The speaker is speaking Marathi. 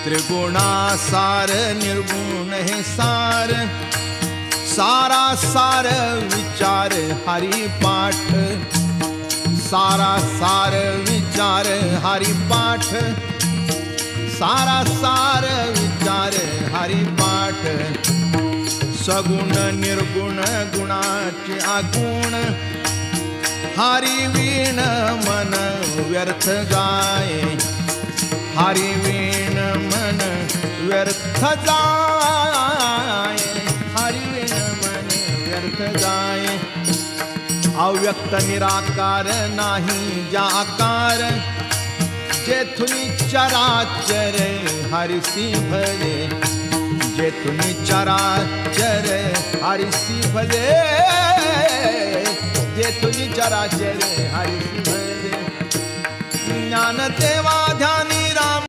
त्रिगुणासार निर्गुण हे सार, सारा सार विचार हरिपाठ, सारा सार विचार हरिपाठ, सारा सार विचार हरिपाठ। सगुण निर्गुण गुणाचे आगुण, हरिवीण मन व्यर्थ जाय, हरिवीण मन व्यर्थ जाय, हरिवीण मन व्यर्थ जाय। अव्यक्त निराकार नाही ज्या आकार, जेथुनी चराचर हरिसी भले, जेथुनी चराचर हरिसी भले, जेथुनी चराचर हरिसी भले। ज्ञान देवा